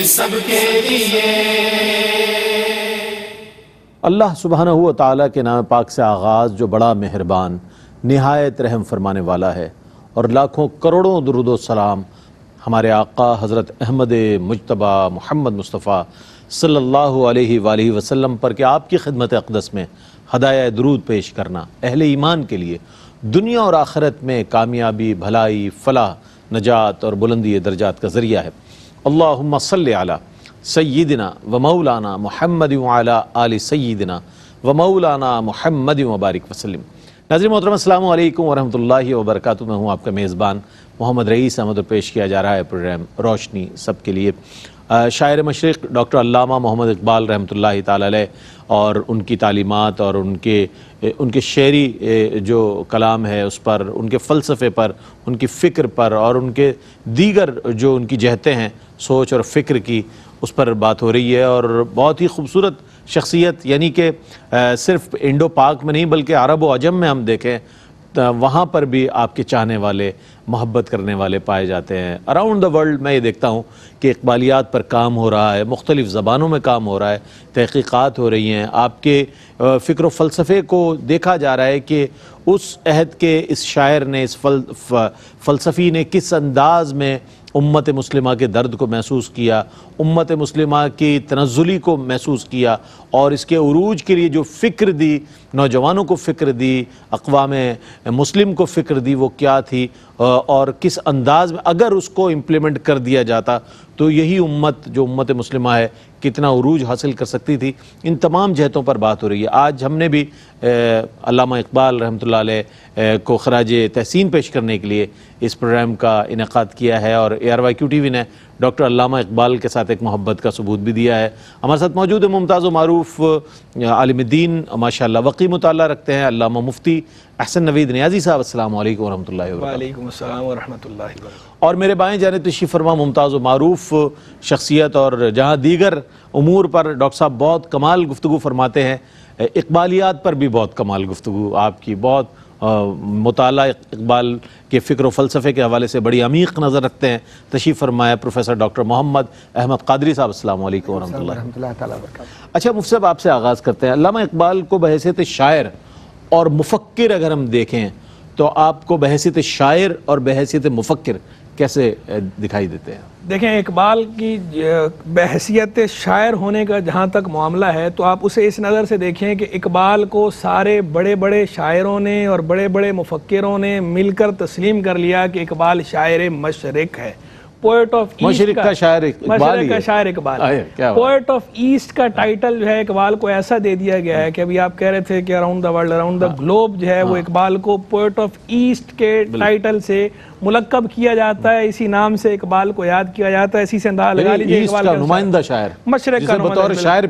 سب کے لیے۔ اللہ سبحانہ و تعالیٰ کے نام پاک سے آغاز جو بڑا مہربان نہایت رحم فرمانے والا ہے، اور لاکھوں کروڑوں درود و سلام ہمارے آقا حضرت احمد مجتبیٰ محمد مصطفیٰ صلی اللہ علیہ وآلہ وسلم پر کہ آپ کی خدمت اقدس میں ہدایہ درود پیش کرنا اہل ایمان کے لیے دنیا اور آخرت میں کامیابی، بھلائی، فلاح، نجات اور بلندی درجات کا ذریعہ ہے۔ اللہم صلی علی سیدنا و مولانا محمد وعلی آل سیدنا و مولانا محمد وبارک وسلم۔ ناظرین محترم السلام علیکم ورحمۃ اللہ وبرکاتہ۔ میں ہوں آپ کا میزبان محمد رئیس احمد، اور پیش کیا جا رہا ہے پروگرام روشنی سب کے لیے۔ شاعر مشرق ڈاکٹر علامہ محمد اقبال رحمۃ اللہ تعالی علیہ اور ان کی تعلیمات اور ان کے شعری جو کلام ہے اس پر، ان کے فلسفے پر، ان کی فکر پر، اور ان کے دیگر جو ان کی جہتیں ہیں سوچ اور فکر کی، اس پر بات ہو رہی ہے۔ اور بہت ہی خوبصورت شخصیت، یعنی کہ صرف انڈو پاک میں نہیں بلکہ عرب و عجم میں ہم دیکھیں وہاں پر بھی آپ کے چاہنے والے، محبت کرنے والے پائے جاتے ہیں۔ اراؤنڈ دا ورلڈ میں یہ دیکھتا ہوں کہ اقبالیات پر کام ہو رہا ہے، مختلف زبانوں میں کام ہو رہا ہے، تحقیقات ہو رہی ہیں، آپ کے فکر و فلسفے کو دیکھا جا رہا ہے کہ اس عہد کے اس شاعر نے، اس فلسفی نے کس انداز میں امت مسلمہ کے درد کو محسوس کیا، امت مسلمہ کی تنزلی کو محسوس کیا، اور اس کے عروج کے لیے جو فکر دی، نوجوانوں کو فکر دی، اقوام مسلم کو فکر دی، وہ کیا تھی، اور کس انداز میں اگر اس کو امپلیمنٹ کر دیا جاتا تو یہی امت جو امت مسلمہ ہے کتنا عروج حاصل کر سکتی تھی۔ ان تمام جہتوں پر بات ہو رہی ہے۔ آج ہم نے بھی علامہ اقبال رحمۃ اللہ علیہ کو خراج تحسین پیش کرنے کے لیے اس پروگرام کا انعقاد کیا ہے، اور ARYQ TV نے ڈاکٹر علامہ اقبال کے ساتھ ایک محبت کا ثبوت بھی دیا ہے۔ ہمارے ساتھ موجود ہے ممتاز و معروف عالم دین، ماشاءاللہ وقی مطالعہ رکھتے ہیں، علامہ مفتی احسن نوید نیازی صاحب۔ السلام علیکم ورحمۃ اللہ وبرکاتہ۔ وعلیکم السلام ورحمۃ اللہ وبرکاتہ۔ اور میرے بائیں جانب تشریف فرما ممتاز و معروف شخصیت، اور جہاں دیگر امور پر ڈاکٹر صاحب بہت کمال گفتگو فرماتے ہیں، اقبالیات پر بھی بہت کمال گفتگو آپ کی، بہت مطالعہ اقبال کے فکر و فلسفے کے حوالے سے بڑی عمیق نظر رکھتے ہیں، تشریف فرمایا پروفیسر ڈاکٹر محمد احمد قادری صاحب۔ السلام علیکم ورحمۃ اللہ تعالیٰ وبرکاتہ۔ اچھا مفتی صاحب، آپ سے آغاز کرتے ہیں۔ علامہ اقبال کو بحیثیت شاعر اور مفکر اگر ہم دیکھیں تو آپ کو بحیثیت شاعر اور بحیثیت مفکر کیسے دکھائی دیتے ہیں؟ دیکھیں، اقبال کی بحیثیت شاعر ہونے کا جہاں تک معاملہ ہے تو آپ اسے اس نظر سے دیکھیں کہ اقبال کو سارے بڑے بڑے شاعروں نے اور بڑے بڑے مفکروں نے مل کر تسلیم کر لیا کہ اقبال شاعر مشرق ہے، پوئٹ آف مشرق کا شاعر اقبال۔ پوئٹ آف ایسٹ کا ٹائٹل جو ہے اقبال کو ایسا دے دیا گیا ہے کہ ابھی آپ کہہ رہے تھے کہ around the world, around the globe جو ہے وہ اقبال کو پوئٹ آف ایسٹ کے ٹائٹل سے ملقب کیا جاتا ہے، اسی نام سے اقبال کو یاد کیا جاتا ہے، اسی سے اندازہ لگا لیجیے اقبال کا نمائندہ شاعر، مشرق کا بطور شاعر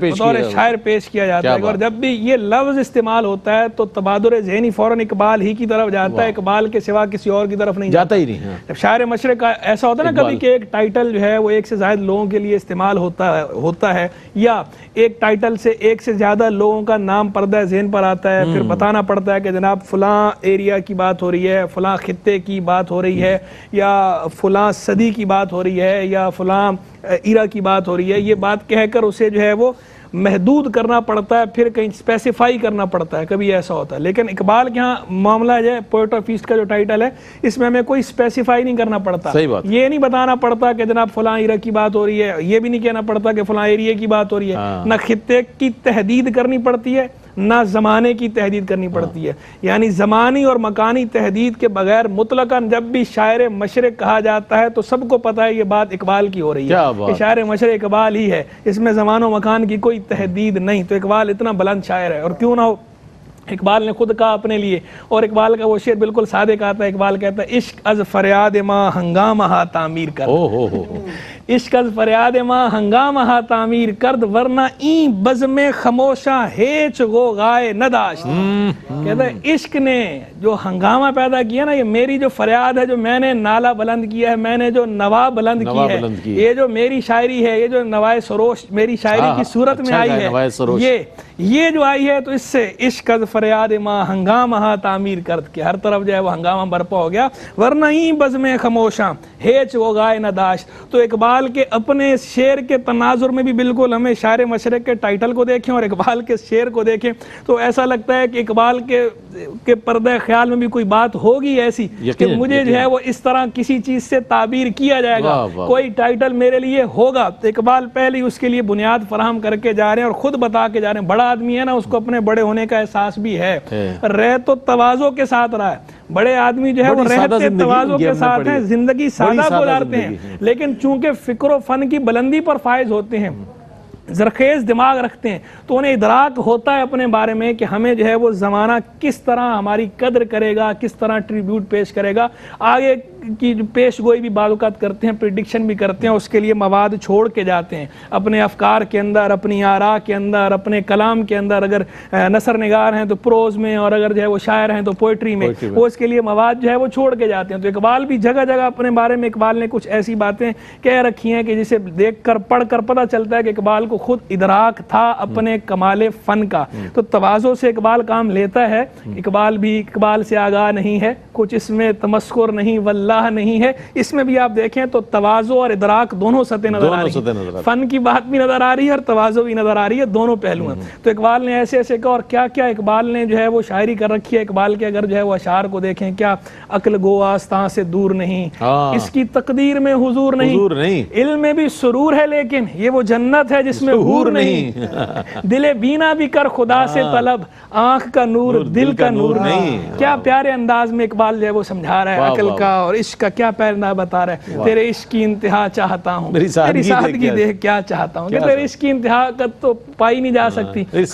پیش کیا جاتا ہے۔ اور جب بھی یہ لفظ استعمال ہوتا ہے تو تبادر ذہنی فوراً اقبال ہی کی طرف جاتا ہے، اقبال کے سوا کسی اور کی طرف نہیں جاتا ہی نہیں۔ جب شاعر مشرق کا ایسا ہوتا ہے نا کبھی کہ ایک ٹائٹل جو ہے وہ ایک سے زائد لوگوں کے لیے استعمال ہوتا ہے، یا ایک ٹائٹل سے ایک سے زیادہ لوگوں کا نام پردہ ذہن پر آتا ہے، پھر بتانا پڑتا ہے کہ جناب فلاں ایریا کی بات ہو رہی ہے، فلاں خطے کی بات ہو رہی ہے، یا فلاں صدی کی بات ہو رہی ہے، یا فلاں ایرا کی بات ہو رہی ہے، یہ بات کہہ کر اسے جو ہے وہ محدود کرنا پڑتا ہے، پھر کہیں اسپیسیفائی کرنا پڑتا ہے، کبھی ایسا ہوتا ہے۔ لیکن اقبال کے ہاں معاملہ جو ہے پوئٹ آف ایسٹ کا جو ٹائٹل ہے اس میں ہمیں کوئی اسپیسیفائی نہیں کرنا پڑتا، یہ نہیں بتانا پڑتا کہ جناب فلاں ایرا کی بات ہو رہی ہے، یہ بھی نہیں کہنا پڑتا کہ فلاں ایریا کی بات ہو رہی ہے، نہ خطے کی تحدید کرنی پڑتی ہے نہ زمانے کی تحدید کرنی پڑتی ہے، یعنی زمانی اور مکانی تحدید کے بغیر مطلقاً جب بھی شاعر مشرق کہا جاتا ہے تو سب کو پتہ ہے یہ بات اقبال کی ہو رہی ہے کہ شاعر مشرق اقبال ہی ہے، اس میں زمان و مکان کی کوئی تحدید نہیں۔ تو اقبال اتنا بلند شاعر ہے، اور کیوں نہ ہو، اقبال نے خود کہا اپنے لیے، اور اقبال کا وہ شعر بالکل صادق آتا ہے، اقبال کہتا ہے عشق از فریاد ماں ہنگامہ تعمیر کر، عشق از فریاد ماں ہنگامہ تعمیر کرد، ورنہ این بزم خاموشاں ہیچ غوغائے نہ داشت۔ کہتا ہے عشق نے جو ہنگامہ پیدا کیا نا، یہ میری جو فریاد ہے، جو میں نے نالہ بلند کیا ہے، میں نے جو نوا بلند کی ہے، یہ جو میری شاعری ہے، یہ جو نوائے سروش میری شاعری کی صورت میں آئی ہے، یہ جو آئی ہے، تو اس سے عشق از فریاد ماں ہنگامہ تعمیر کرد کہ ہر طرف جو ہے وہ ہنگامہ برپا ہو گیا، ورنہ ہی بزم خاموشاں ہیچ غوغائے نہ داشت۔ تو اقبال اقبال کے اپنے شعر کے تناظر میں بھی بالکل ہمیں شاعر مشرق کے ٹائٹل کو دیکھیں اور اقبال کے شعر کو دیکھیں تو ایسا لگتا ہے کہ اقبال کے پردہ خیال میں بھی کوئی بات ہوگی ایسی کہ مجھے جو ہے وہ اس طرح کسی چیز سے تعبیر کیا جائے گا، کوئی ٹائٹل میرے لیے ہوگا۔ تو اقبال پہلے ہی اس کے لیے بنیاد فراہم کر کے جا رہے ہیں اور خود بتا کے جا رہے ہیں، بڑا آدمی ہے نا، اس کو اپنے بڑے ہونے کا احساس بھی ہے، رہ تو تواضع کے ساتھ رہا ہے۔ بڑے آدمی جو ہے وہ رہتے تواضع کے ساتھ ہیں، زندگی سادہ گزارتے ہیں، لیکن چونکہ فکر و فن کی بلندی پر فائز ہوتے ہیں، زرخیز دماغ رکھتے ہیں، تو انہیں ادراک ہوتا ہے اپنے بارے میں کہ ہمیں جو ہے وہ زمانہ کس طرح ہماری قدر کرے گا، کس طرح ٹریبیوٹ پیش کرے گا، آگے کی پیش گوئی بھی بعض اوقات کرتے ہیں، پریڈکشن بھی کرتے ہیں، اس کے لیے مواد چھوڑ کے جاتے ہیں اپنے افکار کے اندر، اپنی آراء کے اندر، اپنے کلام کے اندر، اگر نثر نگار ہیں تو پروز میں، اور اگر جو ہے وہ شاعر ہیں تو پوئٹری میں، وہ اس کے لیے مواد جو ہے وہ چھوڑ کے جاتے ہیں۔ تو اقبال بھی جگہ جگہ اپنے بارے میں اقبال نے کچھ ایسی باتیں کہہ رکھی ہیں کہ جسے دیکھ کر پڑھ کر پتہ چلتا ہے کہ اقبال کو خود ادراک تھا اپنے کمال فن کا۔ تو تواضع سے اقبال کام لیتا ہے، اقبال بھی اقبال سے آگاہ نہیں ہے، کچھ اس میں تمسخر نہیں واللہ نہیں ہے، اس میں بھی آپ دیکھیں تو تواضع اور ادراک دونوں سطح نظر آ رہی ہیں، فن کی بات بھی نظر آ رہی ہے اور تواضع بھی نظر آ رہی ہے، دونوں پہلو ہیں۔ تو اقبال نے ایسے ایسے کہا، اور کیا کیا اقبال نے جو ہے وہ شاعری کر رکھی ہے۔ اقبال کے اگر جو ہے وہ اشعار کو دیکھیں، کیا عقل گو آستاں سے دور نہیں، اس کی تقدیر میں حضور نہیں، علم میں بھی سرور ہے لیکن یہ وہ جنت ہے جس میں حور نہیں، دل بینا بھی کر خدا سے طلب، آنکھ کا نور دل کا نور نہیں۔ کیا پیارے انداز میں اقبال جو ہے وہ سمجھا رہا ہے عقل کا اور عشق کا، کیا پیرنا بتا رہا ہے، تیرے عشق کی انتہا چاہتا ہوں، تیری سادگی دیکھ کیا چاہتا ہوں، کہ تیرے عشق کی انتہا تو پائی نہیں جا سکتی، میری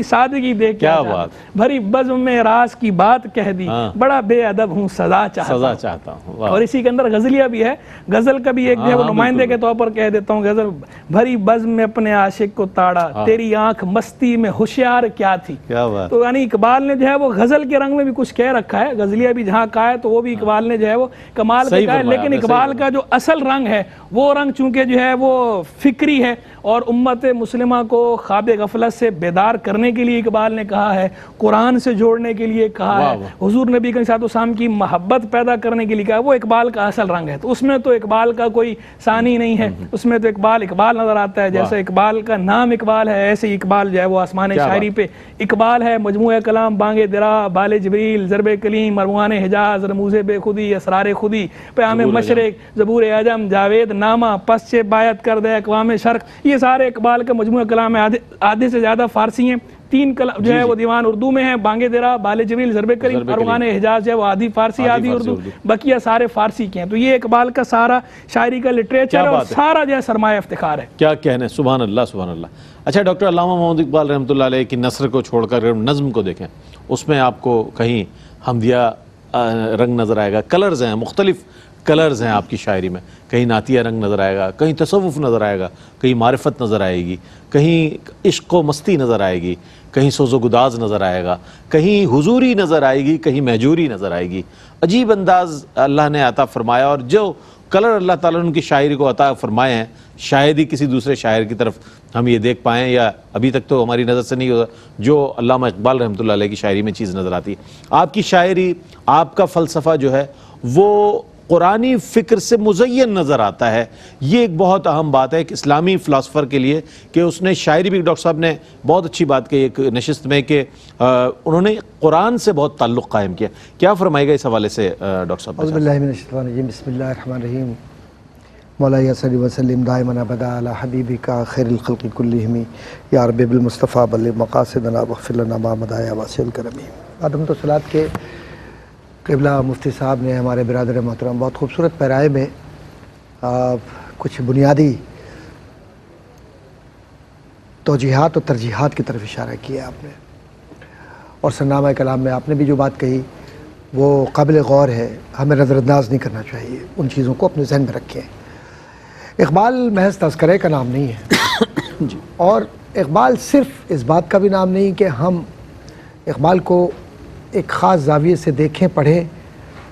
سادگی دیکھ کیا چاہتا ہوں، بھری بزم میں راز کی بات کہہ دی، بڑا بے ادب ہوں سزا چاہتا ہوں۔ اور اسی کے اندر غزلیہ بھی ہے، غزل کا بھی ایک جو ہے وہ نمائندے کے طور پر کہہ دیتا ہوں، غزل بھری بزم میں اپنے عاشق کو تاڑا، تیری آنکھ مستی میں ہوشیار کیا تھی۔ تو یعنی اقبال نے جو ہے وہ غزل کے رنگ میں بھی کچھ کہہ رکھا ہے، غزلیہ بھی جہاں کہا ہے تو وہ بھی اقبال نے جو ہے وہ کمال کا کہا ہے، لیکن اقبال کا جو اصل رنگ ہے وہ رنگ چونکہ جو ہے وہ فکری ہے اور امت مسلمہ کو خواب غفلت سے بیدار کرنے کے لیے اقبال نے کہا ہے، قرآن سے جوڑنے کے لیے کہا ہے، حضور نبی صلی اللہ علیہ وسلم کی محبت پیدا کرنے کے لیے کہا ہے، وہ اقبال کا اصل رنگ ہے۔ تو اس میں تو اقبال کا کوئی ثانی نہیں ہے، اس میں تو اقبال نظر آتا ہے، جیسے اقبال کا نام اقبال ہے ایسے ہی اقبال جو ہے وہ آسمان شاعری پہ اقبال ہے، مجموعہ کلام، بانگ درا، بال جبریل، ضرب کلیم، مرغوان حجاز، رموز بے خودی، اسرار خودی، پیام مشرق، زبور اعجم، جاوید نامہ، پس سے بیعت کر دے اقوام شرق، یہ سارے اقبال کا مجموعہ کلام ہے، آدھے سے زیادہ فارسی ہیں، 3 کلام جو ہے وہ دیوان اردو میں ہیں، بانگ درا، بال جبریل، ضرب کلیم، مرغوان حجاز جو ہے وہ آدھی فارسی آدھی اردو، بقیہ سارے فارسی کے ہیں۔ تو یہ اقبال کا سارا شاعری کا لٹریچر اور سارا جو ہے سرمایہ افتخار ہے۔ کیا کہنے، سبحان اللہ سبحان اللہ۔ اچھا ڈاکٹر علامہ محمد اقبال رحمۃ اللہ علیہ کی نثر کو چھوڑ کر نظم کو دیکھیں، اس میں آپ کو کہیں حمدیہ رنگ نظر آئے گا، کلرز ہیں، مختلف کلرز ہیں آپ کی شاعری میں، کہیں نعتیہ رنگ نظر آئے گا، کہیں تصوف نظر آئے گا، کہیں معرفت نظر آئے گی، کہیں عشق و مستی نظر آئے گی، کہیں سوز و گداز نظر آئے گا، کہیں حضوری نظر آئے گی، کہیں مہجوری نظر آئے گی۔ عجیب انداز اللہ نے عطا فرمایا، اور جو کلر اللہ تعالیٰ نے ان کی شاعری کو عطا فرمائے ہیں، شاید ہی کسی دوسرے شاعر کی طرف ہم یہ دیکھ پائیں، یا ابھی تک تو ہماری نظر سے نہیں ہوتا جو علامہ اقبال رحمۃ اللہ علیہ کی شاعری میں چیز نظر آتی ہے۔ آپ کی شاعری، آپ کا فلسفہ جو ہے وہ قرآنی فکر سے مزین نظر آتا ہے۔ یہ ایک بہت اہم بات ہے ایک اسلامی فلاسفر کے لیے کہ اس نے شاعری بھی، ڈاکٹر صاحب نے بہت اچھی بات کہی ایک نشست میں کہ انہوں نے قرآن سے بہت تعلق قائم کیا۔ کیا فرمائے گا اس حوالے سے ڈاکٹر صاحب؟ اعوذ باللہ من الشیطان الرجیم، بسم اللہ الرحمن الرحیم، مولا صلی وسلم دائما ابدا علی حبیبک خیر الخلق کلہم، یا رب بالمصطفیٰ بلغ مقاصدنا واغفر لنا ما مضى یا واسع الکرم۔ آدم تو صلاۃ کے قبلہ مفتی صاحب نے ہمارے برادر محترم بہت خوبصورت پیرائے میں کچھ بنیادی توجیحات اور ترجیحات کی طرف اشارہ کیا آپ نے، اور سرنامہ کلام میں آپ نے بھی جو بات کہی وہ قابل غور ہے، ہمیں نظر انداز نہیں کرنا چاہیے، ان چیزوں کو اپنے ذہن میں رکھیں۔ اقبال محض تذکرے کا نام نہیں ہے، اور اقبال صرف اس بات کا بھی نام نہیں کہ ہم اقبال کو ایک خاص زاویے سے دیکھیں، پڑھیں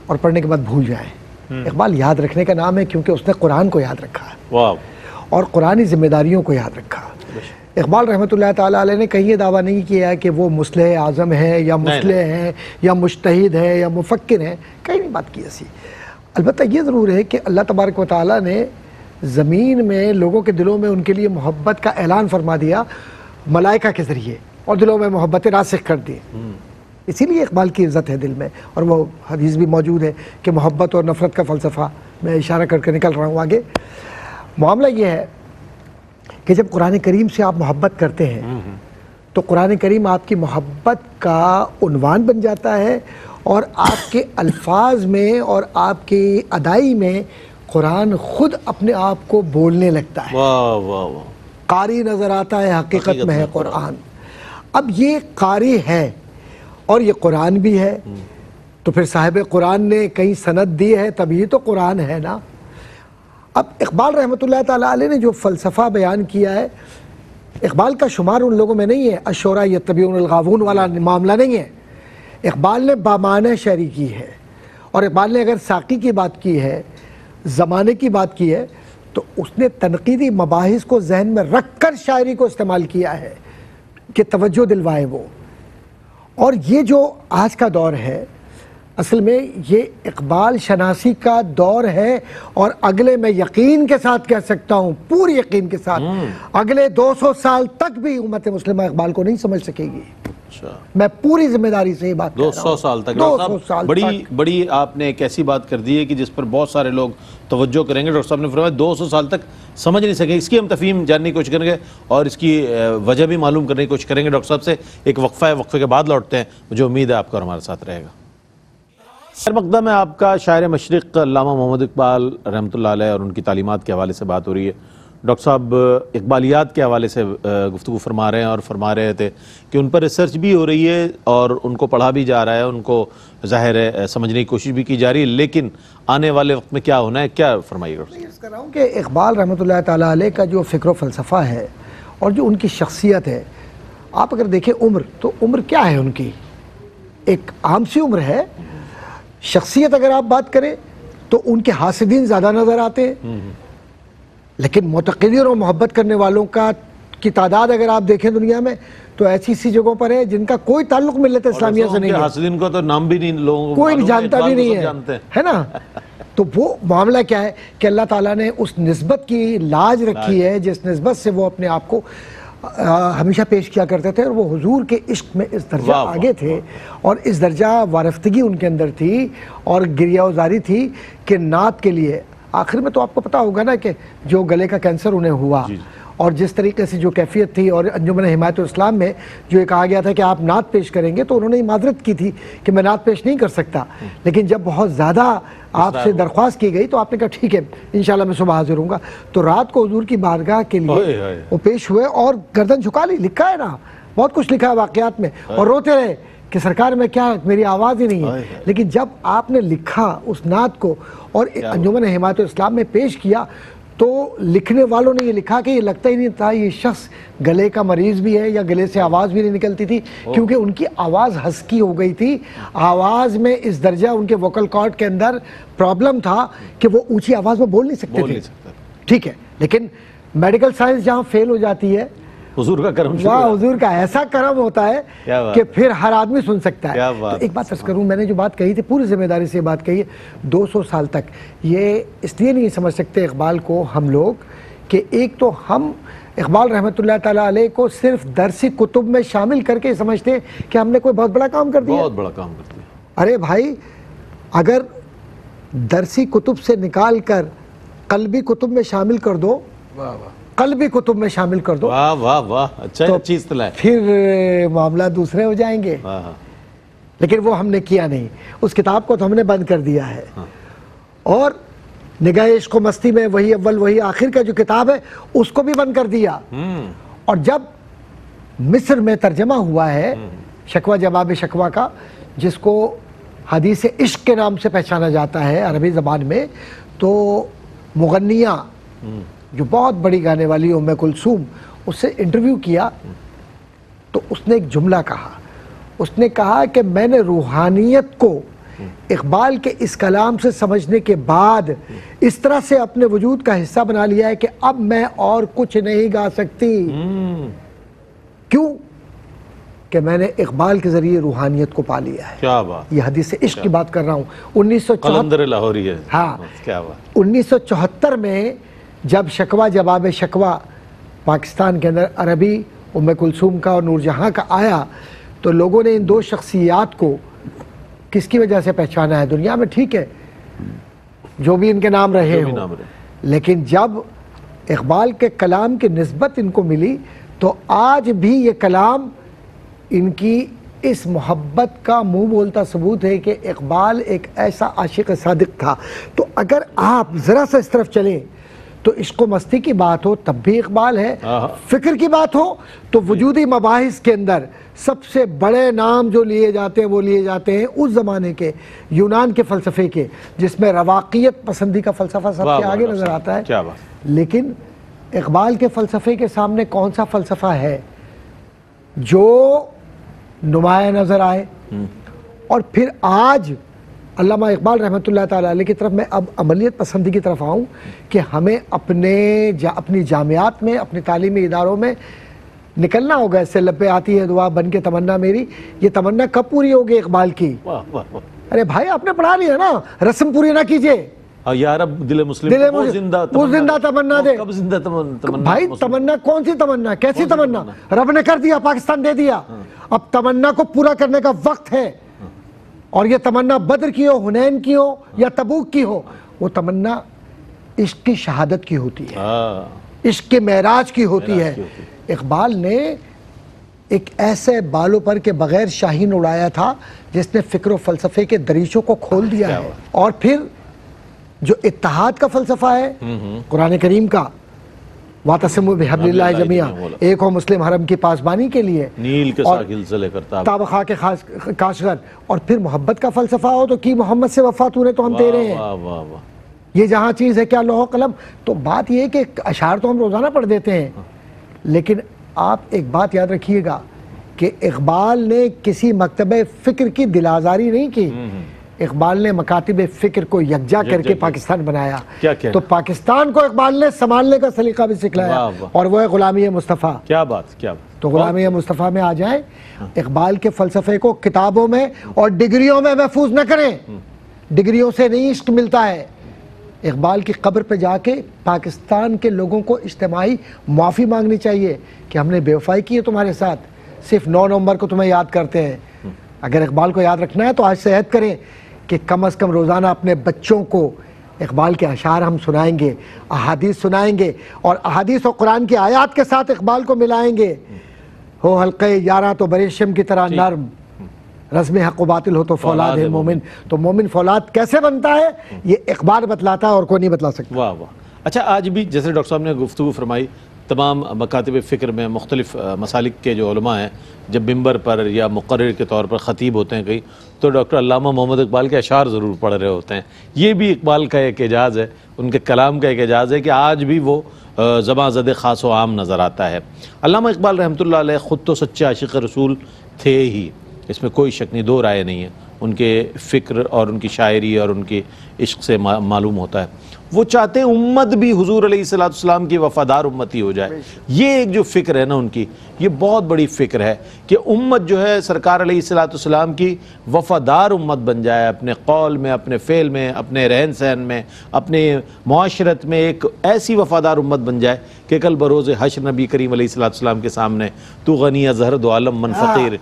اور پڑھنے کے بعد بھول جائیں۔ اقبال یاد رکھنے کا نام ہے کیونکہ اس نے قرآن کو یاد رکھا ہے اور قرآنی ذمہ داریوں کو یاد رکھا۔ اقبال رحمۃ اللہ تعالیٰ علیہ نے کہیں یہ دعویٰ نہیں کیا کہ وہ مصلح اعظم ہے یا مصلح ہیں یا مجتہد ہے یا مفکر ہیں، کہیں نہیں بات کی ایسی۔ البتہ یہ ضرور ہے کہ اللہ تبارک و تعالیٰ نے زمین میں لوگوں کے دلوں میں ان کے لیے محبت کا اعلان فرما دیا ملائکہ کے ذریعے، اور دلوں میں محبت راسخ کر دی. اسی لیے اقبال کی عزت ہے دل میں، اور وہ حدیث بھی موجود ہے کہ محبت اور نفرت کا فلسفہ، میں اشارہ کر کے نکل رہا ہوں آگے. معاملہ یہ ہے کہ جب قرآن کریم سے آپ محبت کرتے ہیں تو قرآن کریم آپ کی محبت کا عنوان بن جاتا ہے، اور آپ کے الفاظ میں اور آپ کی ادائی میں قرآن خود اپنے آپ کو بولنے لگتا ہے. واہ واہ واہ. قاری نظر آتا ہے حقیقت میں ہے قرآن. اب یہ قاری ہے اور یہ قرآن بھی ہے، تو پھر صاحب قرآن نے کہیں سند دی ہے تب یہ تو قرآن ہے نا. اب اقبال رحمۃ اللہ تعالیٰ علیہ نے جو فلسفہ بیان کیا ہے، اقبال کا شمار ان لوگوں میں نہیں ہے الشعراء یتبعون الغاوون والا معاملہ نہیں ہے. اقبال نے بامعنی شاعری کی ہے، اور اقبال نے اگر ساقی کی بات کی ہے، زمانے کی بات کی ہے، تو اس نے تنقیدی مباحث کو ذہن میں رکھ کر شاعری کو استعمال کیا ہے کہ توجہ دلوائے وہ. اور یہ جو آج کا دور ہے اصل میں یہ اقبال شناسی کا دور ہے، اور اگلے میں یقین کے ساتھ کہہ سکتا ہوں، پوری یقین کے ساتھ، اگلے 200 سال تک بھی امت مسلمہ اقبال کو نہیں سمجھ سکے گی. میں پوری ذمہ داری سے یہ بات کہہ رہا ہوں. 200 سال تک. ڈاکٹر صاحب بڑی آپ نے ایک ایسی بات کر دی ہے کہ جس پر بہت سارے لوگ توجہ کریں گے. ڈاکٹر صاحب نے فرمایا 200 سال تک سمجھ نہیں سکیں. اس کی ہم تفہیم جاننے کی کوشش کریں گے اور اس کی وجہ بھی معلوم کرنے کی کوشش کریں گے ڈاکٹر صاحب سے. ایک وقفہ ہے، وقفے کے بعد لوٹتے ہیں. مجھے امید ہے آپ کا اور ہمارے ساتھ رہے گا. سر مقدم ہے آپ کا شاعر مشرق علامہ محمد اقبال رحمۃ اللہ علیہ، اور ان کی تعلیمات کے حوالے سے بات ہو رہی ہے. ڈاکٹر صاحب اقبالیات کے حوالے سے گفتگو فرما رہے ہیں، اور فرما رہے تھے کہ ان پر ریسرچ بھی ہو رہی ہے اور ان کو پڑھا بھی جا رہا ہے، ان کو ظاہر ہے سمجھنے کی کوشش بھی کی جا رہی ہے، لیکن آنے والے وقت میں کیا ہونا ہے، کیا فرمائیے گا؟ میں عرض کر رہا ہوں کہ اقبال رحمۃ اللہ تعالیٰ علیہ کا جو فکر و فلسفہ ہے اور جو ان کی شخصیت ہے، آپ اگر دیکھیں عمر، تو عمر کیا ہے ان کی؟ ایک عام سی عمر ہے. شخصیت اگر آپ بات کریں تو ان کے حاسدین زیادہ نظر آتے ہیں، لیکن معتقدین اور محبت کرنے والوں کی تعداد اگر آپ دیکھیں دنیا میں تو ایسی سی جگہوں پر ہے جن کا کوئی تعلق ملت اسلامیہ سے نہیں ہے. حاسدین کو تو نام بھی نہیں لوگوں کو کوئی جانتا بھی نہیں ہے نا. تو وہ معاملہ کیا ہے کہ اللہ تعالیٰ نے اس نسبت کی لاج رکھی ہے جس نسبت سے وہ اپنے آپ کو ہمیشہ پیش کیا کرتے تھے، اور وہ حضور کے عشق میں اس درجہ آگے تھے، اور اس درجہ وارفتگی ان کے اندر تھی اور گریہ وزاری تھی کہ نعت کے لیے. آخر میں تو آپ کو پتا ہوگا نا کہ جو گلے کا کینسر انہیں ہوا، اور جس طریقے سے جو کیفیت تھی، اور انجمن حمایت اسلام میں جو کہا گیا تھا کہ آپ نعت پیش کریں گے، تو انہوں نے معذرت کی تھی کہ میں نعت پیش نہیں کر سکتا. لیکن جب بہت زیادہ آپ سے درخواست کی گئی تو آپ نے کہا ٹھیک ہے انشاءاللہ میں صبح حاضر ہوں گا. تو رات کو حضور کی بارگاہ کے لیے وہ پیش ہوئے اور گردن جھکا لی. لکھا ہے نا، بہت کچھ لکھا ہے واقعات میں، اور روتے رہے کہ سرکار میں کیا، میری آواز ہی نہیں ہے. لیکن جب آپ نے لکھا اس نعت کو اور انجمن حمایت اسلام میں پیش کیا تو لکھنے والوں نے یہ لکھا کہ یہ لگتا ہی نہیں تھا یہ شخص گلے کا مریض بھی ہے یا گلے سے آواز بھی نہیں نکلتی تھی، کیونکہ ان کی آواز ہسکی ہو گئی تھی. آواز میں اس درجہ ان کے ووکل کارڈ کے اندر پرابلم تھا کہ وہ اونچی آواز میں بول نہیں سکتے تھے. ٹھیک ہے، لیکن میڈیکل سائنس جہاں فیل ہو جاتی ہے، حضور کا کرم، وہاں حضور کا ایسا کرم ہوتا ہے کہ پھر ہر آدمی سن سکتا ہے. تو ایک بات عرض کروں، میں نے جو بات کہی تھی پوری ذمہ داری سے بات کہی ہے. 200 سال تک یہ اس لیے نہیں سمجھ سکتے اقبال کو ہم لوگ کہ ایک تو ہم اقبال رحمۃ اللہ تعالیٰ علیہ کو صرف درسی کتب میں شامل کر کے سمجھتے ہیں کہ ہم نے کوئی بہت بڑا کام کر دیا. بہت بڑا کام کر دیا. ارے بھائی، اگر درسی کتب سے نکال کر قلبی کتب میں شامل کر دو، قلبی کتب میں شامل کر دو، واہ واہ واہ، اچھا چیز تلا ہے، پھر معاملہ دوسرے ہو جائیں گے. لیکن وہ ہم نے کیا نہیں. اس کتاب کو تو ہم نے بند کر دیا ہے. اور نگاہ عشق و مستی میں وہی اول وہی آخر کا جو کتاب ہے اس کو بھی بند کر دیا. اور جب مصر میں ترجمہ ہوا ہے شکوہ جواب شکوہ کا، جس کو حدیث عشق کے نام سے پہچانا جاتا ہے عربی زبان میں، تو مغنیہ جو بہت بڑی گانے والی ام کلثوم، اس سے انٹرویو کیا تو اس نے ایک جملہ کہا. اس نے کہا کہ میں نے روحانیت کو اقبال کے اس کلام سے سمجھنے کے بعد اس طرح سے اپنے وجود کا حصہ بنا لیا ہے کہ اب میں اور کچھ نہیں گا سکتی. کیوں؟ کہ میں نے اقبال کے ذریعے روحانیت کو پا لیا ہے. کیا بات، یہ حدیث عشق کی بات کر رہا ہوں. 1974 قلندر لاہوری ہے. ہاں، کیا بات. 1974 میں جب شکوہ جواب شکوہ پاکستان کے اندر عربی ام کلثوم کا اور نور جہاں کا آیا تو لوگوں نے ان دو شخصیات کو کس کی وجہ سے پہچانا ہے؟ دنیا میں ٹھیک ہے جو بھی ان کے نام رہے ہوں، لیکن جب اقبال کے کلام کی نسبت ان کو ملی تو آج بھی یہ کلام ان کی اس محبت کا منہ بولتا ثبوت ہے کہ اقبال ایک ایسا عاشق صادق تھا۔ تو اگر آپ ذرا سا اس طرف چلیں تو عشق و مستی کی بات ہو تب بھی اقبال ہے، فکر کی بات ہو تو وجودی مباحث کے اندر سب سے بڑے نام جو لیے جاتے ہیں وہ لیے جاتے ہیں اس زمانے کے یونان کے فلسفے کے، جس میں رواقیت پسندی کا فلسفہ سب سے آگے نظر آتا ہے۔ لیکن اقبال کے فلسفے کے سامنے کون سا فلسفہ ہے جو نمایاں نظر آئے؟ اور پھر آج علامہ اقبال رحمۃ اللہ تعالیٰ علیہ کی طرف میں اب عملیت پسندی کی طرف آؤں کہ ہمیں اپنی جامعات میں، اپنی تعلیمی اداروں میں نکلنا ہوگا۔ اس سے لب پہ آتی ہے دعا بن کے تمنا میری، یہ تمنا کب پوری ہوگی اقبال کی؟ ارے بھائی آپ نے پڑھا لیا نا، رسم پوری نہ کیجئے یا رب دل مسلم وہ زندہ تمنا دے۔ کب زندہ تمنا؟ بھائی تمنا کون سی تمنا، کیسی تمنا؟ رب نے کر دیا، پاکستان دے دیا، اب تمنا کو پورا کرنے کا وقت ہے۔ اور یہ تمنا بدر کی ہو، حنین کی ہو یا تبوک کی ہو، وہ تمنا عشق کی شہادت کی ہوتی ہے، عشق کے معراج کی ہوتی ہے۔ اقبال نے ایک ایسے بالوں پر کے بغیر شاہین اڑایا تھا جس نے فکر و فلسفے کے دریچوں کو کھول دیا ہے۔ اور پھر جو اتحاد کا فلسفہ ہے قرآن کریم کا، وَاعْتَصِمُوا بِحَبْلِ اللَّهِ جَمِيعًا، ایک ہو مسلم حرم کی پاسبانی کے لیے، نیل کے ساحل سے لے کر تاب خاک کاشغر، اور پھر محبت کا فلسفہ ہو تو کی محمد سے وفا تو نے تو ہم تیرے ہیں، یہ جہاں چیز ہے کیا لوح و قلم۔ تو بات یہ ہے کہ اشعار تو ہم روزانہ پڑھ دیتے ہیں، لیکن آپ ایک بات یاد رکھیے گا کہ اقبال نے کسی مکتبہ فکر کی دل آزاری نہیں کی، اقبال نے مکاتب فکر کو یکجا کر کے پاکستان بنایا۔ تو پاکستان کو اقبال نے سنبھالنے کا سلیقہ بھی سکھلایا، اور وہ ہے غلامی مصطفیٰ۔ کیا بات، کیا بات۔ تو غلامی مصطفیٰ میں آ جائیں، اقبال کے فلسفے کو کتابوں میں اور ڈگریوں میں محفوظ نہ کریں، ڈگریوں سے نہیں عشق ملتا ہے۔ اقبال کی قبر پہ جا کے پاکستان کے لوگوں کو اجتماعی معافی مانگنی چاہیے کہ ہم نے بے وفائی کی ہے تمہارے ساتھ، صرف 9 نومبر کو تمہیں یاد کرتے ہیں۔ اگر اقبال کو یاد رکھنا ہے تو آج سے عہد کریں کہ کم از کم روزانہ اپنے بچوں کو اقبال کے اشعار ہم سنائیں گے، احادیث سنائیں گے، اور احادیث و قرآن کی آیات کے ساتھ اقبال کو ملائیں گے۔ ہو حلقے یاراں تو بریشم کی طرح نرم، رزم حق و باطل ہو تو فولاد ہے مومن۔ تو مومن فولاد کیسے بنتا ہے یہ اقبال بتلاتا ہے اور کوئی نہیں بتلا سکتا۔ واہ واہ۔ اچھا، آج بھی جیسے ڈاکٹر صاحب نے گفتگو فرمائی، تمام مکاتب فکر میں مختلف مسالک کے جو علماء ہیں جب ممبر پر یا مقرر کے طور پر خطیب ہوتے ہیں کہیں تو ڈاکٹر علامہ محمد اقبال کے اشعار ضرور پڑھ رہے ہوتے ہیں۔ یہ بھی اقبال کا ایک اعجاز ہے، ان کے کلام کا ایک اعجاز ہے کہ آج بھی وہ زباں زد خاص و عام نظر آتا ہے۔ علامہ اقبال رحمۃ اللہ علیہ خود تو سچے عاشق رسول تھے ہی، اس میں کوئی شک نہیں، دو رائے نہیں ہے۔ ان کے فکر اور ان کی شاعری اور ان کے عشق سے معلوم ہوتا ہے وہ چاہتے ہیں امت بھی حضور علیہ السلام کی وفادار امتی ہو جائے۔ یہ ایک جو فکر ہے نا ان کی، یہ بہت بڑی فکر ہے کہ امت جو ہے سرکار علیہ السلام کی وفادار امت بن جائے، اپنے قول میں، اپنے فعل میں، اپنے رہن سہن میں، اپنے معاشرت میں ایک ایسی وفادار امت بن جائے کہ کل بروز حشر نبی کریم علیہ السلام کے سامنے تو غنی از ہر دو عالم من فقیر،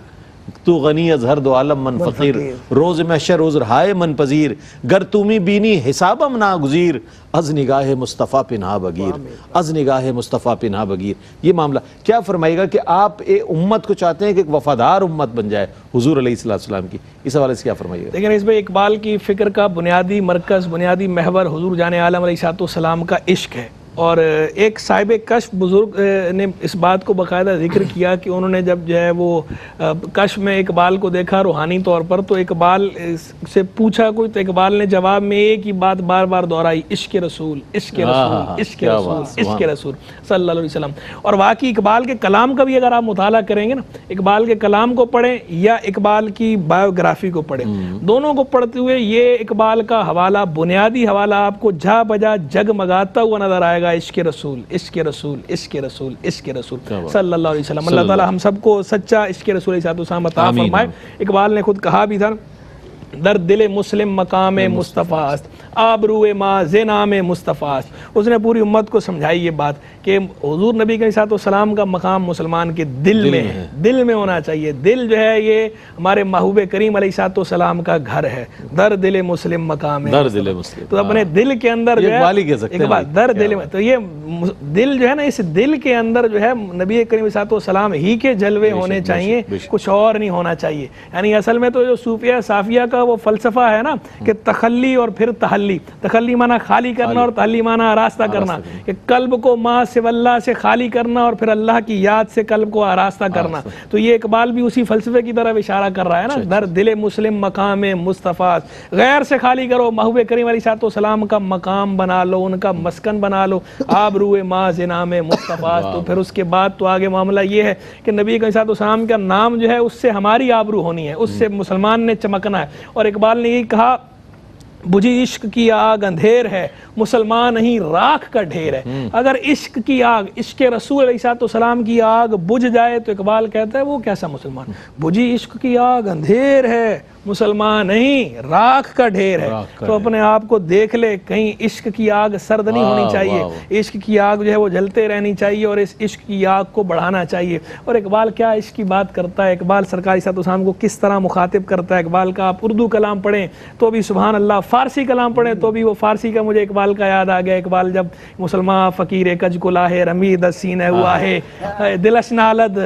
تو غنی از ہر دو عالم من فقیر، روز محشر عذر ہائے من پذیر، گر تمی بینی حسابم ناگزیر، از نگاہ مصطفیٰ پنہا بگیر، از نگاہ مصطفیٰ پنہا بگیر۔ یہ معاملہ کیا فرمائے گا کہ آپ امت کو چاہتے ہیں کہ ایک وفادار امت بن جائے حضور علیہ السلام کی، اس حوالے سے کیا فرمائیے گا؟ لیکن اس میں اقبال کی فکر کا بنیادی مرکز، بنیادی محور حضور جان عالم علیہ السلام کا عشق ہے۔ اور ایک صاحب کشف بزرگ نے اس بات کو باقاعدہ ذکر کیا کہ انہوں نے جب جو ہے وہ کشف میں اقبال کو دیکھا روحانی طور پر تو اقبال سے پوچھا کوئی، تو اقبال نے جواب میں ایک ہی بات بار بار دہرائی، عشق رسول، عشق رسول، عشق رسول، عشق رسول صلی اللہ علیہ وسلم۔ اور واقعی اقبال کے کلام کا بھی اگر آپ مطالعہ کریں گے نا، اقبال کے کلام کو پڑھیں یا اقبال کی بایوگرافی کو پڑھیں، دونوں کو پڑھتے ہوئے یہ اقبال کا حوالہ، بنیادی حوالہ آپ کو جا بجا جگمگاتا ہوا نظر آئے گا، عشق رسول، عشق رسول، عشق رسول، عشق رسول صلی اللہ علیہ وسلم۔ اللہ تعالی ہم سب کو سچا عشق رسول علیہ السلام عطا فرمائے۔ اقبال نے خود کہا بھی تھا در دل مسلم مقام مصطفیٰ است، آبروئے ما زینام مصطفیٰ است۔ اس نے پوری امت کو سمجھائی یہ بات کہ حضور نبی علیہ السلام کا مقام مسلمان کے دل میں ہے، دل میں ہونا چاہیے۔ دل جو ہے یہ ہمارے محبوب کریم علیہ السلام کا گھر ہے، در دل مسلم مقام ہے، در دل مسلم، تو اپنے دل کے اندر جو ہے ایک بات در دل میں، تو یہ دل جو ہے نا، اس دل کے اندر جو ہے نبی کریم علیہ السلام ہی کے جلوے ہونے چاہیے، کچھ اور نہیں ہونا چاہیے۔ یعنی اصل میں تو جو صوفیہ صافیہ کا وہ فلسفہ ہے نا کہ تخلی اور پھر تحلی، تخلی معنی خالی کرنا اور تحلی معنی آراستہ کرنا، کہ قلب کو ما سوی اللہ سے خالی کرنا اور پھر اللہ کی یاد سے قلب کو آراستہ کرنا۔ تو یہ اقبال بھی اسی فلسفے کی طرف اشارہ کر رہا ہے نا، در دل مسلم مقام مصطفیٰ، غیر سے خالی کرو، محبوب کریم علیہ السلام کا مقام بنا لو، ان کا مسکن بنا لو، آبروئے ما زینام مصطفیٰ۔ تو پھر اس کے بعد تو آگے معاملہ یہ ہے کہ نبی علیہ السلام کا نام جو ہے اس سے ہماری آبرو ہونی ہے، اس سے مسلمان نے چمکنا ہے۔ اور اقبال نے یہ کہا، بجھی عشق کی آگ اندھیر ہے، مسلمان نہیں راکھ کا ڈھیر ہے۔ اگر عشق کی آگ، عشق رسول علیہ السلام کی آگ بجھ جائے تو اقبال کہتا ہے وہ کیسا مسلمان؟ بجھی عشق کی آگ اندھیر ہے، مسلمان نہیں راکھ کا ڈھیر ہے۔ تو اپنے آپ کو دیکھ لے، کہیں عشق کی آگ سرد نہیں ہونی چاہیے، عشق کی آگ جو ہے وہ جلتے رہنی چاہیے اور اس عشق کی آگ کو بڑھانا چاہیے۔ اور اقبال کیا عشق کی بات کرتا ہے، اقبال سرکار علیہ السلام کو کس طرح مخاطب کرتا ہے۔ اقبال کا آپ اردو کلام پڑھیں تو بھی سبحان اللہ، فارسی کلام پڑھیں تو بھی وہ فارسی کا مجھے اقبال کا یاد آ گیا۔ اقبال جب مسلمان فقیر کج کو لاہے رمید سینہ ہوا ہے، دلش نالد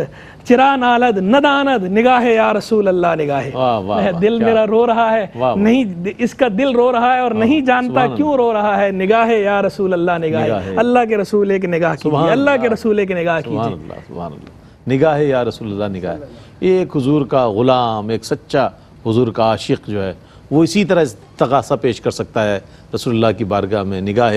چرا نالد نداند نگاہ یا رسول اللہ نگاہ، دل میرا رو رہا ہے، نہیں اس کا دل رو رہا ہے اور نہیں جانتا کیوں رو رہا ہے، نگاہ یا رسول اللہ نگاہ، اللہ کے رسول ایک نگاہ کیجیے، اللہ کے رسول ایک نگاہ کیجیے، سبحان اللہ، نگاہ یا رسول اللہ نگاہ۔ یہ ایک حضور کا غلام، ایک سچا حضور کا عاشق جو ہے وہ اسی طرح تقاضا پیش کر سکتا ہے رسول اللہ کی بارگاہ میں، نگاہ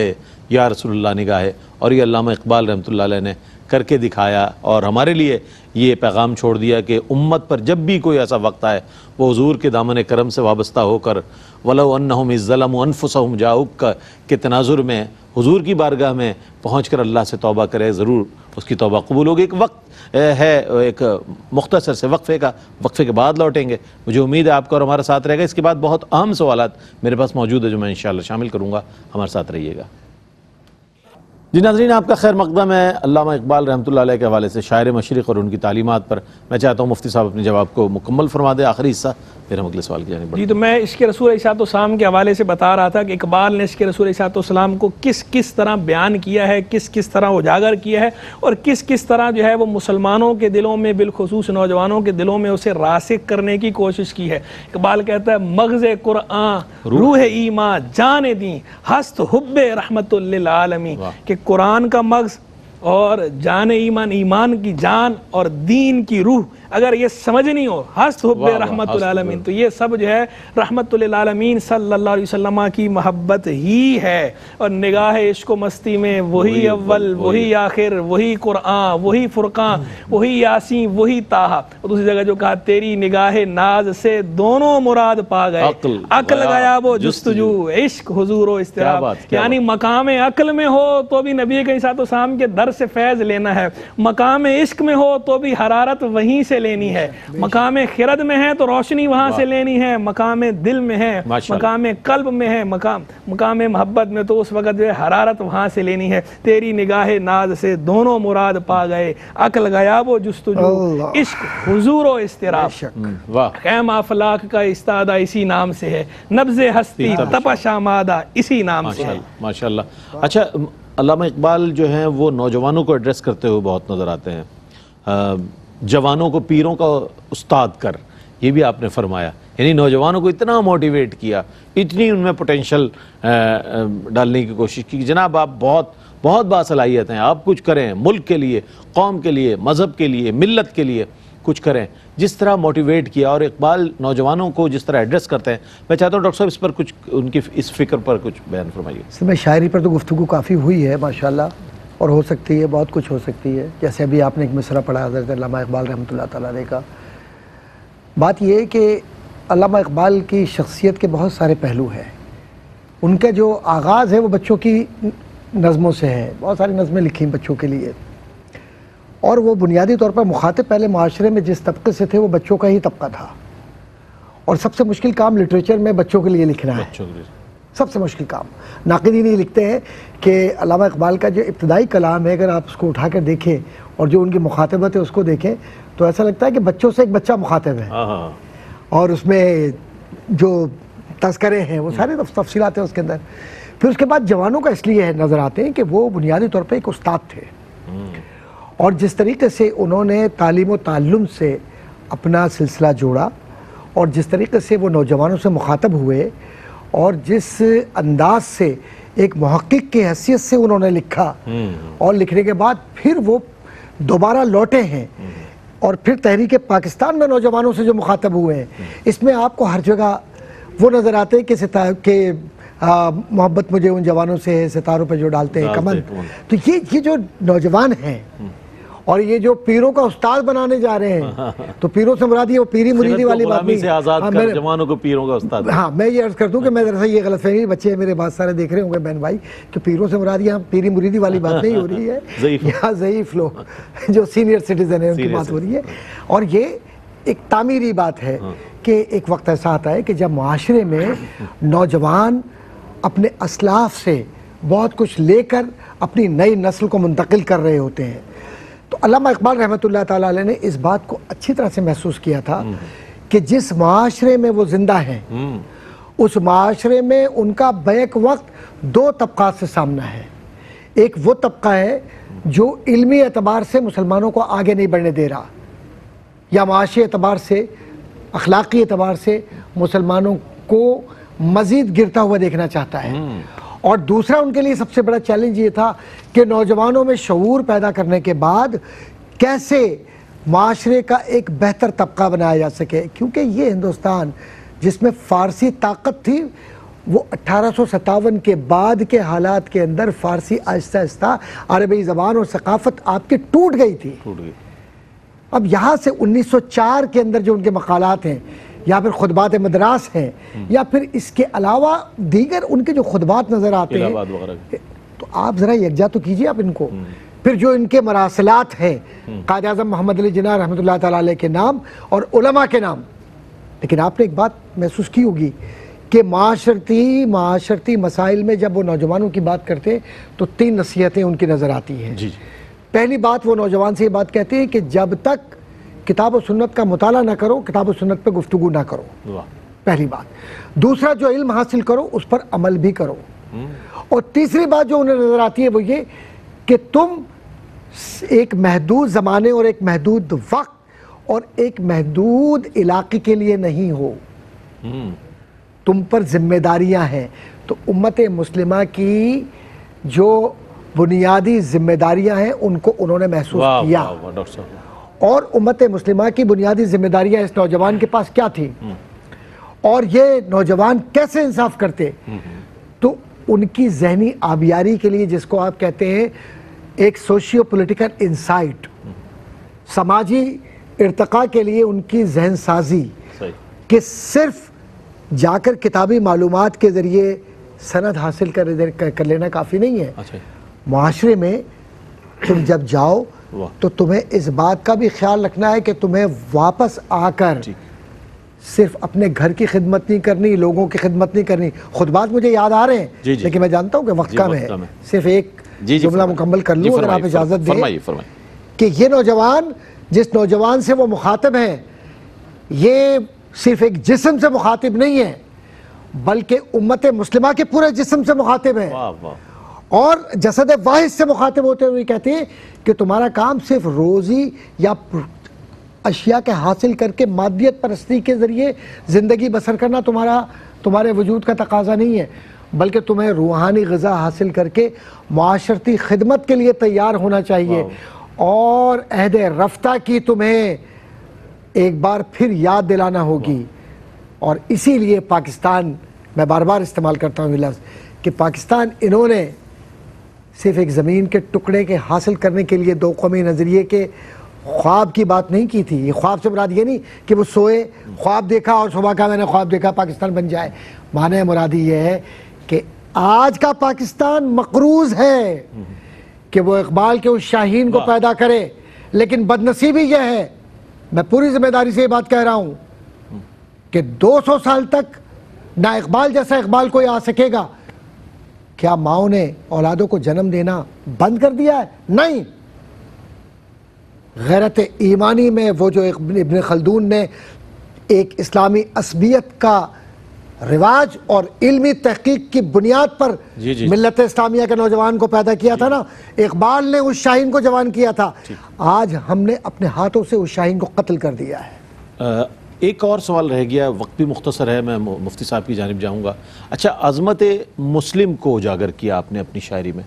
یا رسول اللہ نگاہ۔ اور یہ علامہ اقبال رحمۃ اللہ علیہ نے کر کے دکھایا اور ہمارے لیے یہ پیغام چھوڑ دیا کہ امت پر جب بھی کوئی ایسا وقت آئے وہ حضور کے دامن کرم سے وابستہ ہو کر وَلَوْ أَنَّهُمْ إِذْ ظَلَمُوا أَنفُسَهُمْ جَاءُوكَ کے تناظر میں حضور کی بارگاہ میں پہنچ کر اللہ سے توبہ کرے، ضرور اس کی توبہ قبول ہوگی۔ ایک وقت ہے، ایک مختصر سے وقفے کے بعد لوٹیں گے۔ مجھے امید ہے آپ کا اور ہمارا ساتھ رہے گا۔ اس کے بعد بہت اہم سوالات میرے پاس موجود ہے جو میں انشاءاللہ شامل کروں گا، ہمارے ساتھ رہیے گا۔ جی ناظرین، آپ کا خیر مقدم ہے۔ علامہ اقبال رحمۃ اللہ علیہ کے حوالے سے شاعر مشرق اور ان کی تعلیمات پر میں چاہتا ہوں مفتی صاحب اپنے جواب کو مکمل فرما دیں، آخری حصہ پھر ہم اگلے سوال کی جانب بڑھیں۔ جی تو میں عشق رسول علیہ السلام کے حوالے سے بتا رہا تھا کہ اقبال نے عشق رسول علیہ السلام کو کس طرح بیان کیا ہے، کس طرح اجاگر کیا ہے اور کس طرح جو ہے وہ مسلمانوں کے دلوں میں، بالخصوص نوجوانوں کے دلوں میں اسے راسخ کرنے کی کوشش کی ہے۔ اقبال کہتا ہے مغز قرآن روح ایمان جان دیں ہست حب رحمت للعالمین، کہ قرآن کا مغز اور جان ایمان، ایمان کی جان اور دین کی روح اگر یہ سمجھنی ہو، ہست حب رحمت العالمین، تو یہ سب جو ہے رحمت للعالمین صلی اللہ علیہ وسلم کی محبت ہی ہے۔ اور نگاہ عشق و مستی میں وہی اول، وہی آخر، وہی قرآن، وہی فرقان، وہی یاسین، وہی طٰہٰ۔ اور دوسری جگہ جو کہا تیری نگاہ ناز سے دونوں مراد پا گئے، عقل غیاب و جستجو، عشق حضور و اضطراب۔ یعنی مقام عقل میں ہو تو بھی نبی علیہ السلام کے در سے فیض لینا ہے، مقام عشق میں ہو تو بھی حرارت وہیں سے لینی ہے، مقام خرد میں ہے تو روشنی وہاں سے لینی ہے، مقام دل میں ہے، مقام قلب میں ہے، مقام محبت میں تو اس وقت جو ہے حرارت وہاں سے لینی ہے۔ تیری نگاہ ناز سے دونوں مراد پا گئے، عقل غیاب و جستجو، عشق حضور و اضطراب۔ خیم افلاک کا استادہ اسی نام سے ہے، نبض ہستی تپش آمادہ اسی نام سے ہے۔ ماشاءاللہ۔ اچھا، علامہ اقبال جو ہیں وہ نوجوانوں کو ایڈریس کرتے ہوئے بہت نظر آتے ہیں، جوانوں کو پیروں کا استاد کر، یہ بھی آپ نے فرمایا، یعنی نوجوانوں کو اتنا موٹیویٹ کیا، اتنی ان میں پوٹینشل ڈالنے کی کوشش کی کہ جناب آپ بہت باصلاحیت ہیں، آپ کچھ کریں ملک کے لیے، قوم کے لیے، مذہب کے لیے، ملت کے لیے کچھ کریں۔ جس طرح موٹیویٹ کیا اور اقبال نوجوانوں کو جس طرح ایڈریس کرتے ہیں، میں چاہتا ہوں ڈاکٹر صاحب اس پر کچھ ان کی اس فکر پر کچھ بیان فرمائیے۔ اس میں شاعری پر تو گفتگو کافی ہوئی ہے ماشاءاللہ، اور ہو سکتی ہے، بہت کچھ ہو سکتی ہے۔ جیسے ابھی آپ نے ایک مصرع پڑھا حضرت علامہ اقبال رحمۃ اللہ تعالیٰ علیہ کا۔ بات یہ ہے کہ علامہ اقبال کی شخصیت کے بہت سارے پہلو ہیں۔ ان کا جو آغاز ہے وہ بچوں کی نظموں سے ہے، بہت ساری نظمیں لکھی بچوں کے لیے، اور وہ بنیادی طور پر مخاطب پہلے معاشرے میں جس طبقے سے تھے وہ بچوں کا ہی طبقہ تھا، اور سب سے مشکل کام لٹریچر میں بچوں کے لیے لکھنا ہے، سب سے مشکل کام۔ ناقدین یہ لکھتے ہیں کہ علامہ اقبال کا جو ابتدائی کلام ہے اگر آپ اس کو اٹھا کر دیکھیں اور جو ان کی مخاطبت ہے اس کو دیکھیں تو ایسا لگتا ہے کہ بچوں سے ایک بچہ مخاطب ہے، اور اس میں جو تذکرے ہیں وہ سارے تفصیلات ہیں اس کے اندر۔ پھر اس کے بعد جوانوں کا اس لیے نظر آتے ہیں کہ وہ بنیادی طور پہ ایک استاد تھے، اور جس طریقے سے انہوں نے تعلیم و تعلم سے اپنا سلسلہ جوڑا، اور جس طریقے سے وہ نوجوانوں سے مخاطب ہوئے، اور جس انداز سے ایک محقق کی حیثیت سے انہوں نے لکھا، اور لکھنے کے بعد پھر وہ دوبارہ لوٹے ہیں اور پھر تحریک پاکستان میں نوجوانوں سے جو مخاطب ہوئے ہیں، اس میں آپ کو ہر جگہ وہ نظر آتے ہیں کہ محبت مجھے ان جوانوں سے ہے ستاروں پہ جو ڈالتے ہیں کمن۔ تو یہ جو نوجوان ہیں اور یہ جو پیروں کا استاد بنانے جا رہے ہیں، تو پیروں سے مراد یہ وہ پیری مریدی والی بات نہیں، جوانوں کو پیروں کا استاد۔ ہاں میں یہ عرض کر دوں کہ میں دراصل یہ غلط فہمی، بچے میرے بہت سارے دیکھ رہے ہوں گے بہن بھائی، کہ پیروں سے مراد یہاں پیری مریدی والی بات نہیں ہو رہی ہے، یہاں ضعیف لوگ جو سینئر سٹیزن ہیں ان کی بات ہو رہی ہے۔ اور یہ ایک تعمیری بات ہے کہ ایک وقت ایسا آتا ہے کہ جب معاشرے میں نوجوان اپنے اسلاف سے بہت کچھ لے کر اپنی نئی نسل کو منتقل کر رہے ہوتے ہیں، تو علامہ اقبال رحمۃ اللہ تعالیٰ علیہ نے اس بات کو اچھی طرح سے محسوس کیا تھا کہ جس معاشرے میں وہ زندہ ہیں اس معاشرے میں ان کا بیک وقت دو طبقات سے سامنا ہے۔ ایک وہ طبقہ ہے جو علمی اعتبار سے مسلمانوں کو آگے نہیں بڑھنے دے رہا، یا معاشی اعتبار سے، اخلاقی اعتبار سے مسلمانوں کو مزید گرتا ہوا دیکھنا چاہتا ہے، اور دوسرا ان کے لیے سب سے بڑا چیلنج یہ تھا کہ نوجوانوں میں شعور پیدا کرنے کے بعد کیسے معاشرے کا ایک بہتر طبقہ بنایا جا سکے، کیونکہ یہ ہندوستان جس میں فارسی طاقت تھی، وہ 1857 کے بعد کے حالات کے اندر فارسی آہستہ آہستہ عربی زبان اور ثقافت آپ کی ٹوٹ گئی تھی۔ اب یہاں سے 1904 کے اندر جو ان کے مقالات ہیں، یا پھر خطبات مدراس ہیں، یا پھر اس کے علاوہ دیگر ان کے جو خطبات نظر آتے ہیں، تو آپ ذرا یکجا تو کیجئے آپ ان کو۔ پھر جو ان کے مراسلات ہیں قائد اعظم محمد علی جناح رحمۃ اللہ تعالیٰ علیہ کے نام اور علماء کے نام، لیکن آپ نے ایک بات محسوس کی ہوگی کہ معاشرتی مسائل میں جب وہ نوجوانوں کی بات کرتے ہیں تو 3 نصیحتیں ان کی نظر آتی ہیں۔ پہلی بات وہ نوجوان سے یہ بات کہتے ہیں کہ جب تک کتاب و سنت کا مطالعہ نہ کرو، کتاب و سنت پہ گفتگو نہ کرو، پہلی بات۔ دوسرا، جو علم حاصل کرو اس پر عمل بھی کرو، اور تیسری بات جو انہیں نظر آتی ہے وہ یہ کہ تم ایک محدود زمانے اور ایک محدود وقت اور ایک محدود علاقے کے لیے نہیں ہو، تم پر ذمہ داریاں ہیں۔ تو امت مسلمہ کی جو بنیادی ذمہ داریاں ہیں ان کو انہوں نے محسوس کیا، اور امت مسلمہ کی بنیادی ذمہ داریاں اس نوجوان کے پاس کیا تھی، اور یہ نوجوان کیسے انصاف کرتے، تو ان کی ذہنی آبیاری کے لیے، جس کو آپ کہتے ہیں ایک سوشیو پولیٹیکل انسائٹ، سماجی ارتقاء کے لیے ان کی ذہن سازی، کہ صرف جا کر کتابی معلومات کے ذریعے سند حاصل کر لینا کافی نہیں ہے۔ معاشرے میں تم جب جاؤ تو تمہیں اس بات کا بھی خیال رکھنا ہے کہ تمہیں واپس آ کر صرف اپنے گھر کی خدمت نہیں کرنی، لوگوں کی خدمت نہیں کرنی۔ خطبات مجھے یاد آ رہے ہیں لیکن میں جانتا ہوں کہ وقت کم ہے، صرف ایک جملہ مکمل کر لوں اگر آپ اجازت دیں، کہ یہ نوجوان جس نوجوان سے وہ مخاطب ہیں، یہ صرف ایک جسم سے مخاطب نہیں ہے بلکہ امت مسلمہ کے پورے جسم سے مخاطب ہے، اور جسد واحد سے مخاطب ہوتے ہوئے کہتے ہیں کہ تمہارا کام صرف روزی یا اشیاء کے حاصل کر کے مادیت پرستی کے ذریعے زندگی بسر کرنا تمہارے وجود کا تقاضا نہیں ہے، بلکہ تمہیں روحانی غذا حاصل کر کے معاشرتی خدمت کے لیے تیار ہونا چاہیے، اور عہد رفتہ کی تمہیں ایک بار پھر یاد دلانا ہوگی۔ اور اسی لیے پاکستان، میں بار بار استعمال کرتا ہوں یہ لفظ، کہ پاکستان انہوں نے صرف ایک زمین کے ٹکڑے کے حاصل کرنے کے لیے 2 قومی نظریے کے خواب کی بات نہیں کی تھی۔ یہ خواب سے مراد یہ نہیں کہ وہ سوئے، خواب دیکھا اور صبح کا میں نے خواب دیکھا پاکستان بن جائے۔ معنی مرادی یہ ہے کہ آج کا پاکستان مقروض ہے کہ وہ اقبال کے اس شاہین کو پیدا کرے، لیکن بدنصیبی یہ ہے، میں پوری ذمہ داری سے یہ بات کہہ رہا ہوں کہ 200 سال تک نہ اقبال جیسا اقبال کوئی آ سکے گا؟ کیا ماؤں نے اولادوں کو جنم دینا بند کر دیا ہے؟ نہیں. غیرت ایمانی میں وہ جو ابن خلدون نے ایک اسلامی عصبیت کا رواج اور علمی تحقیق کی بنیاد پر ملت اسلامیہ کے نوجوان کو پیدا کیا تھا نا، اقبال نے اس شاہین کو جوان کیا تھا. آج ہم نے اپنے ہاتھوں سے اس شاہین کو قتل کر دیا ہے. ایک اور سوال رہ گیا، وقت بھی مختصر ہے، میں مفتی صاحب کی جانب جاؤں گا. اچھا، عظمت مسلم کو اجاگر کیا آپ نے اپنی شاعری میں،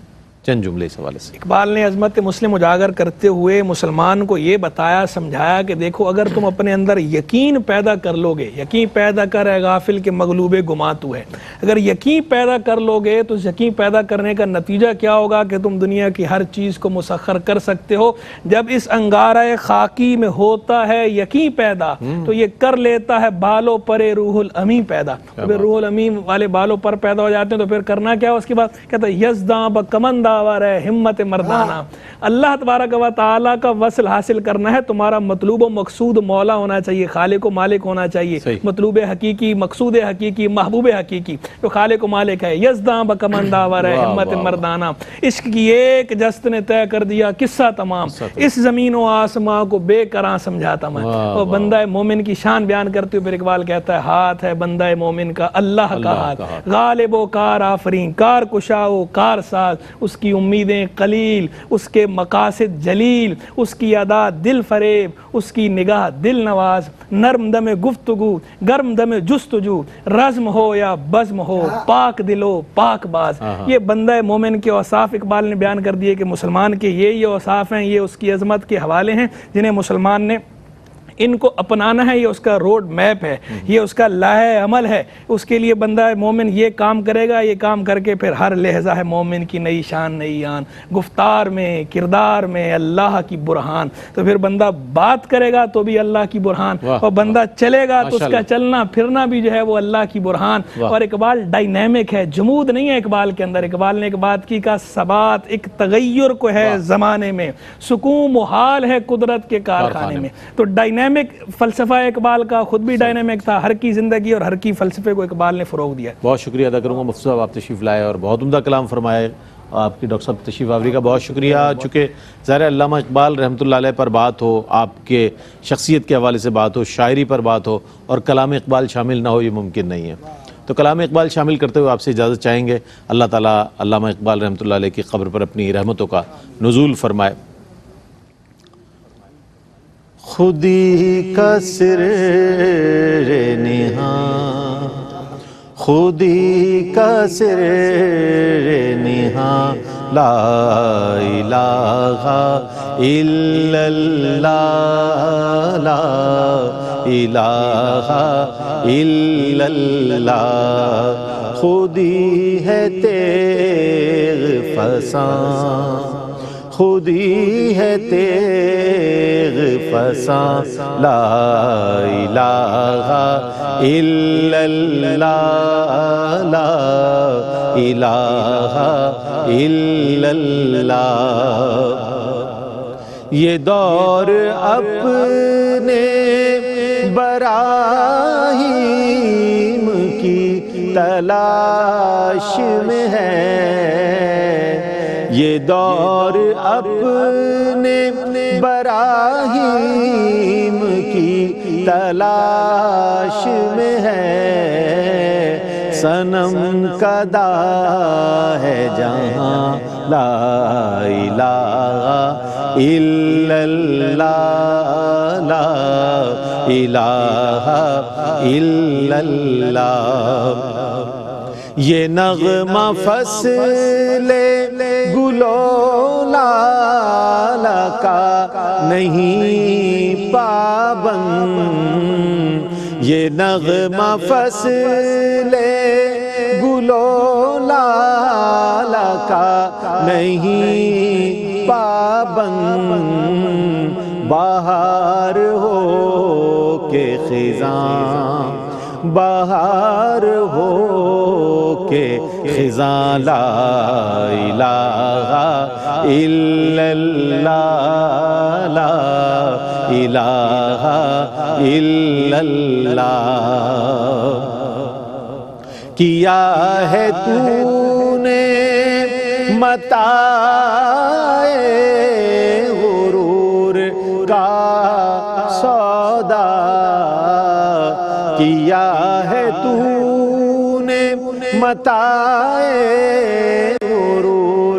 چند جملے اس حوالے سے. اقبال نے عظمت مسلم اجاگر کرتے ہوئے مسلمان کو یہ بتایا، سمجھایا کہ دیکھو اگر تم اپنے اندر یقین پیدا کر لو گے، یقین پیدا کر اے غافل کے مغلوب گماں تو ہے، اگر یقین پیدا کر لو گے تو یقین پیدا کرنے کا نتیجہ کیا ہوگا کہ تم دنیا کی ہر چیز کو مسخر کر سکتے ہو. جب اس انگارہ خاکی میں ہوتا ہے یقین پیدا تو یہ کر لیتا ہے بالوں پر روح الامین پیدا. پھر روح الامین والے بالوں پر پیدا ہو جاتے ہیں تو پھر کرنا کیا؟ اس کے بعد کہتا ہے یزداں بکمندہ ہمت مردانہ. اللہ تبارک و تعالیٰ کا وصل حاصل کرنا ہے، تمہارا مطلوب و مقصود مولا ہونا چاہیے، خالق و مالک ہونا چاہیے. مطلوب حقیقی، مقصود حقیقی، محبوب حقیقی جو خالق و مالک ہے. یزداں بکمندہ ہمت مردانہ. عشق کی ایک جست نے طے کر دیا قصہ تمام، اس زمین و آسماں کو بے کراں سمجھاتا میں. اور بندہ مومن کی شان بیان کرتے ہوئے پھر اقبال کہتا ہے ہاتھ ہے بندہ مومن کا اللہ کا ہاتھ، غالب و کار آفرین، کار کشاؤ کار ساز. اس کی امیدیں قلیل، اس کے مقاصد جلیل، اس کی ادا دل فریب، اس کی نگاہ دل نواز. نرم دم گفتگو، گرم دم جستجو، رزم ہو یا بزم ہو، پاک دل ہو پاک باز. یہ بندہ مومن کے اوصاف اقبال نے بیان کر دیے کہ مسلمان کے یہ اوصاف ہیں، یہ اس کی عظمت کے حوالے ہیں جنہیں مسلمان نے ان کو اپنانا ہے. یہ اس کا روڈ میپ ہے، یہ اس کا لائحہ عمل ہے. اس کے لیے بندہ مومن یہ کام کرے گا، یہ کام کر کے پھر ہر لہجہ ہے مومن کی نئی شان نئی آن، گفتار میں کردار میں اللہ کی برہان. تو پھر بندہ بات کرے گا تو بھی اللہ کی برہان، اور بندہ چلے گا تو اس کا چلنا پھرنا بھی جو ہے وہ اللہ کی برہان. اور اقبال ڈائنامک ہے، جمود نہیں ہے اقبال کے اندر. اقبال نے ایک بات کی کا ثبات ایک تغیر کو ہے زمانے میں، سکون محال ہے قدرت کے کارخانے میں. تو ڈائنامک فلسفہ اقبال کا خود بھی ڈائنامک تھا، ہر کی زندگی اور ہر کی فلسفے کو اقبال نے فروغ دیا. بہت شکریہ ادا کروں گا مفتی صاحب، آپ تشریف لائے اور بہت عمدہ کلام فرمائے. آپ کی ڈاکٹر صاحب تشریف آوری کا بہت شکریہ. چونکہ ظاہر علامہ اقبال رحمۃ اللہ علیہ پر بات ہو، آپ کے شخصیت کے حوالے سے بات ہو، شاعری پر بات ہو اور کلام اقبال شامل نہ ہو، یہ ممکن نہیں ہے. تو کلام اقبال شامل کرتے ہوئے آپ سے اجازت چاہیں گے. اللہ تعالیٰ علامہ اقبال رحمۃ اللہ علیہ کی قبر پر اپنی رحمتوں کا نزول فرمائے. خودی کا سر نہاں، خودی کا سر نہاں، لا الہ الا اللہ، لا الہ الا اللہ. خودی ہے تیغ فساں، خودی ہے تیغ فساں، لا الہ الا اللہ، لا الہ الا اللہ. یہ دور اپنے براہیم کی تلاش میں ہے، یہ دور اپنے براہیم کی تلاش میں ہے. صنم کدا ہے جہاں، لا الہ الا اللہ، لا الہ الا اللہ. یہ نغمہ فصل گلو لالا کا نہیں پابند، یہ نغمہ فصل گلو لالا کا نہیں پابند. بہار ہو کے خزاں، بہار ہو کے خزاں، لا الہ الا اللہ، لا الہ الا اللہ کیا ہے تو نے متاع غرور کا سودا کیا ہے تو نے متاع غرور